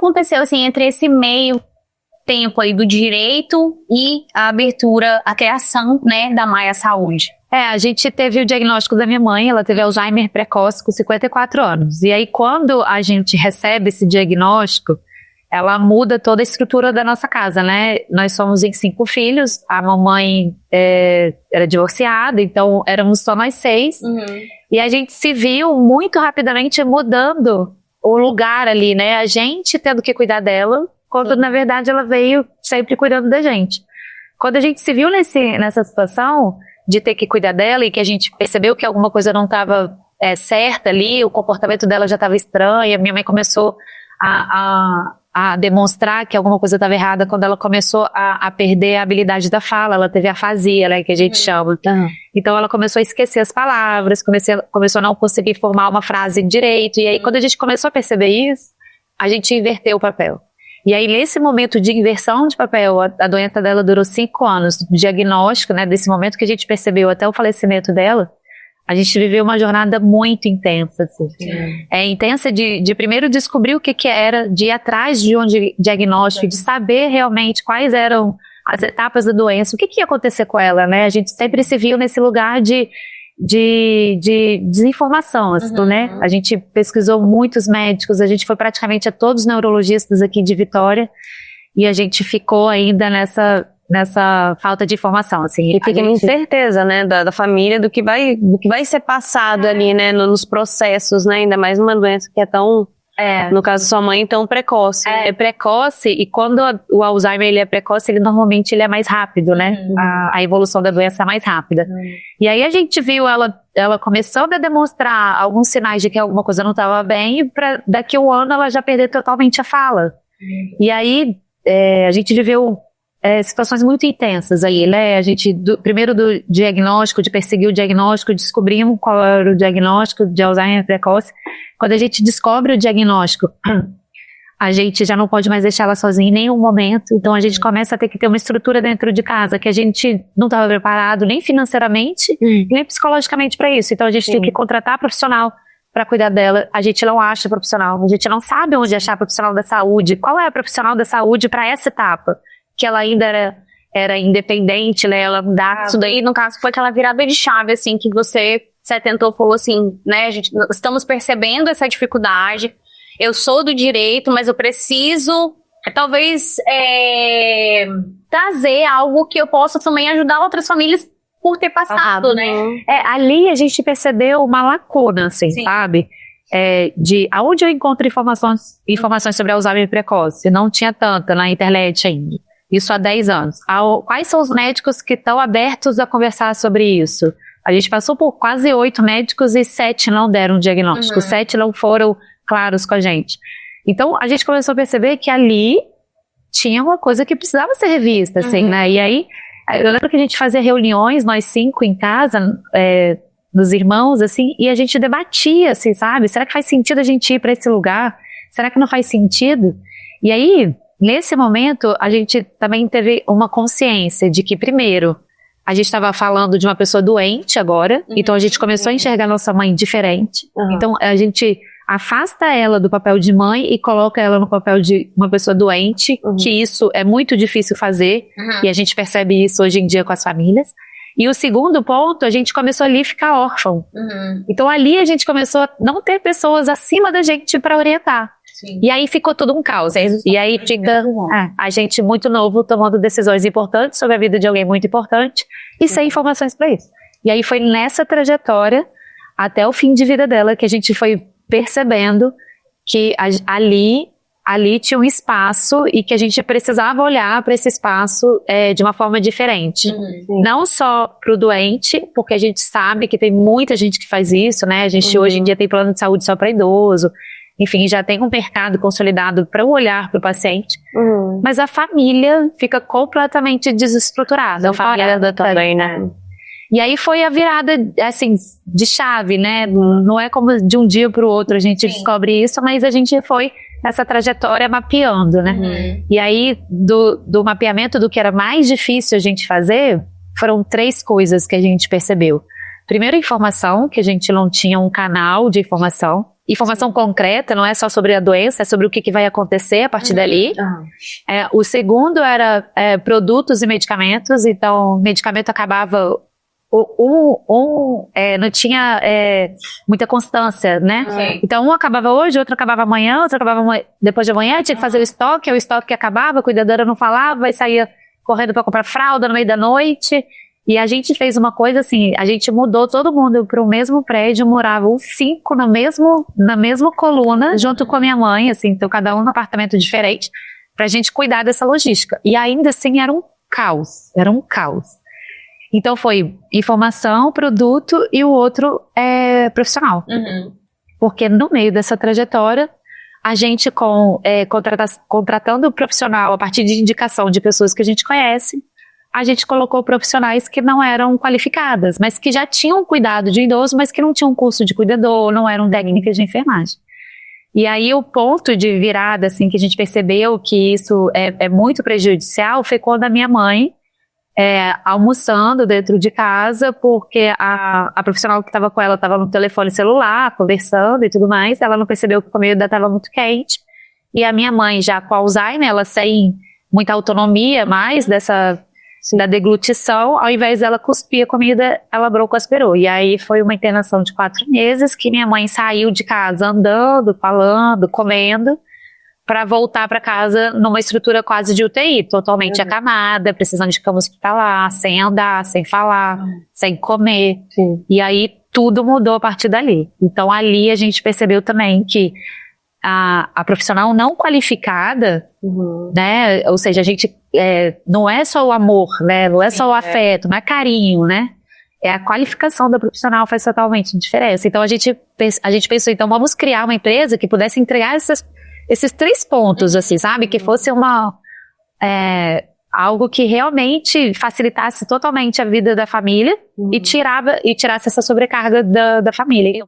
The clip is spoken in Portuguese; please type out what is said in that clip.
aconteceu, assim, entre esse meio tempo aí do direito e a abertura, a criação, né, da Maia Saúde? A gente teve o diagnóstico da minha mãe, ela teve Alzheimer precoce com 54 anos. E aí, quando a gente recebe esse diagnóstico, ela muda toda a estrutura da nossa casa, né? Nós somos em 5 filhos, a mamãe era divorciada, então éramos só nós 6. E a gente se viu muito rapidamente mudando o lugar ali, né? A gente tendo que cuidar dela, quando na verdade ela veio sempre cuidando da gente. Quando a gente se viu nessa situação de ter que cuidar dela e que a gente percebeu que alguma coisa não estava certa ali, o comportamento dela já estava estranho, minha mãe começou a demonstrar que alguma coisa estava errada quando ela começou a perder a habilidade da fala, ela teve afasia, né, que a gente chama. Então ela começou a esquecer as palavras, começou a não conseguir formar uma frase direito, e aí quando a gente começou a perceber isso, a gente inverteu o papel. E aí nesse momento de inversão de papel, a doença dela durou 5 anos, o diagnóstico, né, desse momento que a gente percebeu até o falecimento dela, a gente viveu uma jornada muito intensa, assim. Intensa de primeiro descobrir o que era, de ir atrás de um diagnóstico, de saber realmente quais eram as etapas da doença, o que ia acontecer com ela, né? A gente sempre se viu nesse lugar de desinformação, assim, né? A gente pesquisou muitos médicos, a gente foi praticamente a todos os neurologistas aqui de Vitória, e a gente ficou ainda nessa falta de informação, assim. E fica a incerteza, né, da família, do que vai ser passado ali, né, nos processos, né, ainda mais uma doença que é tão, no caso da sua mãe, tão precoce. É precoce, e quando o Alzheimer ele é precoce, normalmente ele é mais rápido, né, a evolução da doença é mais rápida. E aí a gente viu ela começando a demonstrar alguns sinais de que alguma coisa não estava bem, e daqui a um ano ela já perder totalmente a fala. E aí a gente viveu situações muito intensas aí, né? A gente, primeiro do diagnóstico, de perseguir o diagnóstico, descobrimos qual era o diagnóstico de Alzheimer precoce. Quando a gente descobre o diagnóstico, a gente já não pode mais deixar ela sozinha em nenhum momento, então a gente começa a ter que ter uma estrutura dentro de casa que a gente não estava preparado nem financeiramente, nem psicologicamente para isso. Então a gente tem que contratar profissional para cuidar dela. A gente não acha profissional, a gente não sabe onde achar profissional da saúde. Qual é a profissional da saúde para essa etapa? Que ela ainda era independente, né, ela dá isso daí, no caso, foi aquela virada de chave, assim, que você tentou, falou assim, né, estamos percebendo essa dificuldade, eu sou do direito, mas eu preciso, talvez, trazer algo que eu possa também ajudar outras famílias por ter passado, né. Ali a gente percebeu uma lacuna, assim, sabe? De aonde eu encontro informações sobre Alzheimer precoce, não tinha tanta na internet ainda. Isso há 10 anos. Quais são os médicos que estão abertos a conversar sobre isso? A gente passou por quase 8 médicos e 7 não deram diagnóstico. 7 não foram claros com a gente. Então, a gente começou a perceber que ali tinha uma coisa que precisava ser revista, assim, né? E aí, eu lembro que a gente fazia reuniões, nós 5 em casa, nos irmãos, assim, e a gente debatia, assim, sabe? Será que faz sentido a gente ir para esse lugar? Será que não faz sentido? E aí, nesse momento, a gente também teve uma consciência de que, primeiro, a gente estava falando de uma pessoa doente agora, então a gente começou a enxergar nossa mãe diferente. Então a gente afasta ela do papel de mãe e coloca ela no papel de uma pessoa doente, que isso é muito difícil fazer, e a gente percebe isso hoje em dia com as famílias. E o segundo ponto, a gente começou ali a ficar órfão. Então ali a gente começou a não ter pessoas acima da gente para orientar. E aí ficou tudo um caos. E aí fica a gente muito novo tomando decisões importantes sobre a vida de alguém muito importante e sem informações para isso. E aí foi nessa trajetória até o fim de vida dela que a gente foi percebendo que ali tinha um espaço e que a gente precisava olhar para esse espaço de uma forma diferente. Não só para o doente, porque a gente sabe que tem muita gente que faz isso, né? A gente hoje em dia tem plano de saúde só para idoso. Enfim, já tem um mercado consolidado para o olhar para o paciente, mas a família fica completamente desestruturada. A família também, né? E aí foi a virada, assim, de chave, né? Não é como de um dia para o outro a gente descobre isso, mas a gente foi nessa trajetória mapeando, né? E aí, do mapeamento do que era mais difícil a gente fazer, foram 3 coisas que a gente percebeu. Primeiro, informação, que a gente não tinha um canal de informação. informação concreta, não é só sobre a doença, é sobre o que vai acontecer a partir dali. O segundo era produtos e medicamentos, então medicamento acabava, não tinha muita constância, né? Então um acabava hoje, outro acabava amanhã, outro acabava depois de amanhã, tinha que fazer o estoque que acabava, a cuidadora não falava e saía correndo para comprar fralda no meio da noite. E a gente fez uma coisa assim, a gente mudou todo mundo para o mesmo prédio, moravam 5 na mesma coluna, junto com a minha mãe, assim, então cada um num apartamento diferente, pra gente cuidar dessa logística. E ainda assim era um caos. Então foi informação, produto e o outro profissional. Porque no meio dessa trajetória, a gente contratando o profissional a partir de indicação de pessoas que a gente conhece, a gente colocou profissionais que não eram qualificadas, mas que já tinham cuidado de idoso, mas que não tinham curso de cuidador, não eram técnicas de enfermagem. E aí o ponto de virada, assim, que a gente percebeu que isso é muito prejudicial foi quando a minha mãe, almoçando dentro de casa, porque a profissional que estava com ela estava no telefone celular, conversando e tudo mais, ela não percebeu que a comida estava muito quente, e a minha mãe já com Alzheimer, ela sem muita autonomia mais da deglutição, ao invés dela cuspir a comida, ela broncoaspirou. E aí foi uma internação de 4 meses que minha mãe saiu de casa andando, falando, comendo, para voltar para casa numa estrutura quase de UTI, totalmente acamada, precisando de cama hospitalar, sem andar, sem falar, sem comer. E aí tudo mudou a partir dali. Então ali a gente percebeu também que a profissional não qualificada, né, ou seja, a gente não é só o amor, né, não é só o afeto, não é carinho, né, a qualificação da profissional faz totalmente diferença. Então a gente pensou, então vamos criar uma empresa que pudesse entregar esses 3 pontos, assim, sabe, que fosse algo que realmente facilitasse totalmente a vida da família e tirasse essa sobrecarga da família.